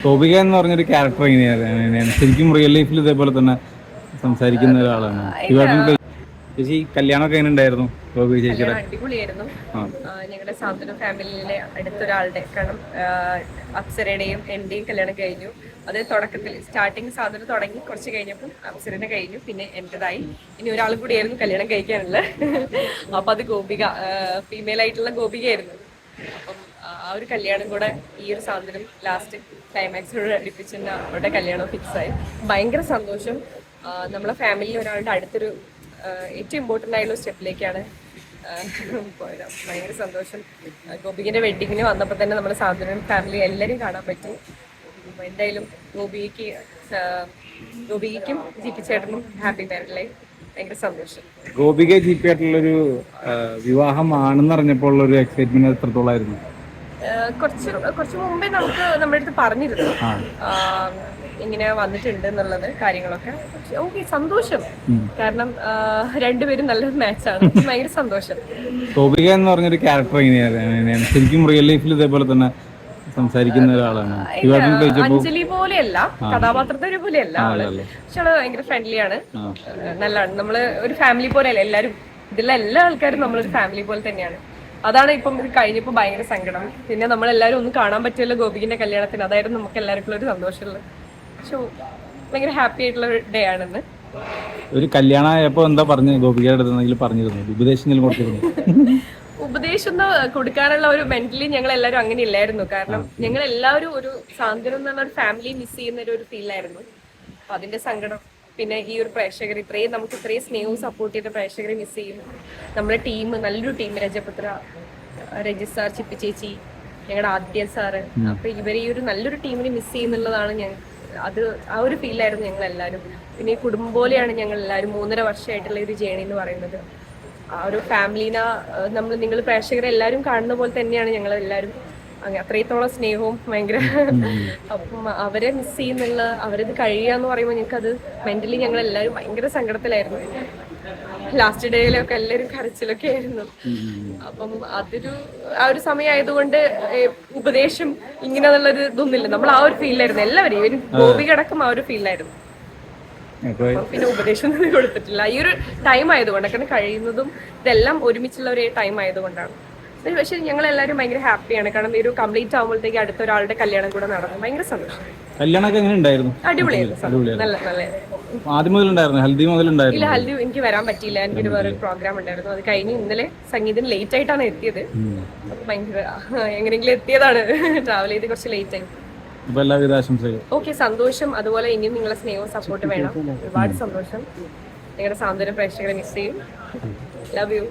ഗോപിക എന്ന് പറഞ്ഞൊരു ക്യാരക്ടർ എങ്ങനെയാണ്? ശരിക്കും റിയൽ ലൈഫിൽ ഇതേപോലെ തന്നെ സംസാരിക്കുന്ന ഒരാളാണ്. ചേച്ചി കല്യാണമൊക്കെ എങ്ങനെ ഉണ്ടായിരുന്നു ഗോപിക ചേച്ചിയുടെ? അടിപൊളിയായിരുന്നു. ഞങ്ങളുടെ സാന്ത്വന ഫാമിലിയിലെ അടുത്തൊരാളുടെ, കാരണം അപ്സരയുടെയും എന്റെയും കല്യാണം കഴിഞ്ഞു. അത് തുടക്കത്തിൽ സ്റ്റാർട്ടിങ് സാധനം തുടങ്ങി കുറച്ച് കഴിഞ്ഞപ്പോൾ അപ്സരനെ കഴിഞ്ഞു, പിന്നെ എന്റേതായി. ഇനി ഒരാളും കൂടിയായിരുന്നു കല്യാണം കഴിക്കാനുള്ളത്. അപ്പൊ അത് ഗോപിക, ഫീമെയിൽ ആയിട്ടുള്ള ഗോപികയായിരുന്നു. അപ്പം ആ ഒരു കല്യാണം കൂടെ ഈ ഒരു സാധനം ലാസ്റ്റ് ക്ലൈമാക്സിനോട് അടുപ്പിച്ചിട്ട് അവരുടെ കല്യാണം ഫിക്സായി. ഭയങ്കര സന്തോഷം. നമ്മളെ ഫാമിലിയിൽ ഒരാളുടെ അടുത്തൊരു ഏറ്റവും ഇമ്പോർട്ടൻ്റ് ആയിട്ടുള്ള സ്റ്റെപ്പിലേക്കാണ് പോയത്. ഭയങ്കര സന്തോഷം. ഗോപികന്റെ വെഡിങ്ങിന് വന്നപ്പോൾ തന്നെ നമ്മുടെ സാന്ത്വനം ഫാമിലി എല്ലാവരും കാണാൻ പറ്റി. എന്തായാലും ഗോപികയ്ക്കും ജി പി ചേട്ടനും ഹാപ്പി മാരീഡ് ലൈഫ്. ഭയങ്കര സന്തോഷം. ഗോപിക ജി പി ആയിട്ടുള്ളൊരു വിവാഹമാണെന്ന് അറിഞ്ഞപ്പോൾ ഉള്ളൊരു എക്സൈറ്റ്മെന്റ് എത്രത്തോളായിരുന്നു? കുറച്ച് മുമ്പേ നമ്മുടെ അടുത്ത് പറഞ്ഞിരുന്നു ഇങ്ങനെ വന്നിട്ടുണ്ട് എന്നുള്ളത് കാര്യങ്ങളൊക്കെ. ഓക്കെ, സന്തോഷം. കാരണം രണ്ടുപേരും നല്ലൊരു മാച്ചാണ്. ഭയങ്കര സന്തോഷം. ഗോപിക എന്ന് പറഞ്ഞൊരു ക്യാരക്ടർ എങ്ങനെയാണ്? ശരിക്കും റിയൽ ലൈഫിൽ ഇതേപോലെ തന്നെ സംസാരിക്കുന്ന ഒരാളാണ്. അഞ്ജലി പോലെയല്ല, കഥാപാത്രത്തെ പോലെയല്ല ആള്. പക്ഷെ ആള് ഭയങ്കര ഫ്രണ്ട്ലിയാണ്, നല്ലതാണ്. നമ്മള് ഒരു ഫാമിലി പോലെയല്ല എല്ലാരും. ഇതിലെ എല്ലാ ആൾക്കാരും നമ്മളൊരു ഫാമിലി പോലെ തന്നെയാണ്. അതാണ് ഇപ്പം ഇത് കഴിഞ്ഞപ്പോൾ ഭയങ്കര സങ്കടം. പിന്നെ നമ്മളെല്ലാവരും ഒന്നും കാണാൻ പറ്റിയല്ലോ ഗോപികിന്റെ കല്യാണത്തിന്. അതായിരുന്നു നമുക്ക് എല്ലാവർക്കും ഒരു സന്തോഷമുള്ളത്. പക്ഷെ ഭയങ്കര ഹാപ്പി ആയിട്ടുള്ള ഒരു ഡേ ആണെന്ന്. ഒരു കല്യാണമായപ്പോ എന്താ പറഞ്ഞു ഗോപികയുടെ അടുത്ത് പറഞ്ഞിരുന്നു? ഉപദേശം കൊടുത്തിരുന്നു? ഉപദേശം കൊടുക്കാനുള്ള ഒരു മെന്റലി ഞങ്ങൾ എല്ലാവരും അങ്ങനെ ഇല്ലായിരുന്നു. കാരണം ഞങ്ങൾ എല്ലാവരും ഒരു സാന്ത്വനം എന്നുള്ള ഒരു ഫാമിലി മിസ് ചെയ്യുന്ന ഒരു ഫീലായിരുന്നു. അപ്പൊ അതിന്റെ സങ്കടം, പിന്നെ ഈ ഒരു പ്രേക്ഷകർ നമുക്ക് ഇത്രയും സ്നേഹവും സപ്പോർട്ട് ചെയ്ത പ്രേക്ഷകരെ മിസ് ചെയ്യും. നമ്മുടെ ടീം നല്ലൊരു ടീം, രജപുത്ര, രജിത് സാർ, ചിപ്പി ചേച്ചി, ഞങ്ങളുടെ ആദ്യ സാറ്. അപ്പൊ ഇവരെ ഈ ഒരു നല്ലൊരു ടീമിനെ മിസ് ചെയ്യുന്നുള്ളതാണ് അത് ആ ഒരു ഫീലായിരുന്നു ഞങ്ങൾ എല്ലാവരും. പിന്നെ ഈ കുടുംബം പോലെയാണ് ഞങ്ങൾ എല്ലാവരും 3.5 വർഷമായിട്ടുള്ള ഒരു ജേണി എന്ന് പറയുന്നത്. ആ ഒരു ഫാമിലിനെ നിങ്ങൾ പ്രേക്ഷകരെല്ലാവരും കാണുന്ന പോലെ തന്നെയാണ് ഞങ്ങൾ എല്ലാവരും. അത്രത്തോളം സ്നേഹവും ഭയങ്കര. അപ്പം അവരെ മിസ് ചെയ്യുന്നുള്ള, അവരത് കഴിയാന്ന് പറയുമ്പോൾ ഞങ്ങൾക്കത് മെന്റലി ഞങ്ങൾ എല്ലാവരും ഭയങ്കര സങ്കടത്തിലായിരുന്നു. ലാസ്റ്റ് ഡേയിലൊക്കെ എല്ലാവരും കരച്ചിലൊക്കെ ആയിരുന്നു. അപ്പം ആ ഒരു സമയമായതുകൊണ്ട് ഉപദേശം ഇങ്ങനെയുള്ളൊരു ഇതൊന്നുമില്ല. നമ്മൾ ആ ഒരു ഫീലായിരുന്നു എല്ലാവരും, ഇവര് ഗോപികടക്കം ആ ഒരു ഫീലായിരുന്നു. പിന്നെ ഉപദേശം ഒന്നും കൊടുത്തിട്ടില്ല. ഈ ഒരു ടൈം ആയതുകൊണ്ട്, കാരണം കഴിയുന്നതും ഇതെല്ലാം ഒരുമിച്ചുള്ള ഒരു ടൈം ആയതുകൊണ്ടാണ്. പക്ഷെ ഞങ്ങൾ എല്ലാവരും ഭയങ്കര ഹാപ്പിയാണ്. കാരണം ഒരു കംപ്ലീറ്റ് ആകുമ്പോഴത്തേക്ക് അടുത്ത ഒരാളുടെ കല്യാണം കൂടെ നടന്നു. ഭയങ്കര സന്തോഷം. കല്യാണമൊക്കെ എങ്ങനെ ഉണ്ടായിരുന്നു? അടിപൊളിയായിരുന്നു. നല്ല ആദ്യം മുതലുണ്ടായിരുന്നു? ഹൽദി മുതലുണ്ടായിരുന്നു? ഇല്ല, ഹൽദി എനിക്ക് വരാൻ പറ്റിയില്ല. എനിക്കൊരു വേറൊരു പ്രോഗ്രാം ഉണ്ടായിരുന്നു. അത് കഴിഞ്ഞ് ഇന്നലെ സംഗീതം ലേറ്റ് ആയിട്ടാണ് എത്തിയത്. ഭയങ്കര എങ്ങനെയെങ്കിലും എത്തിയതാണ്. ട്രാവൽ ചെയ്ത് കുറച്ച് ലേറ്റ് ആയി. എല്ലാവിധ ആശംസകളും. ഓക്കെ, സന്തോഷം. അതുപോലെ ഇനിയും നിങ്ങളെ സ്നേഹവും സപ്പോർട്ട് വേണം. ഒരുപാട് സന്തോഷം. നിങ്ങളുടെ സാന്ത്വന പ്രേക്ഷകരെ മിസ് ചെയ്യും. Love you.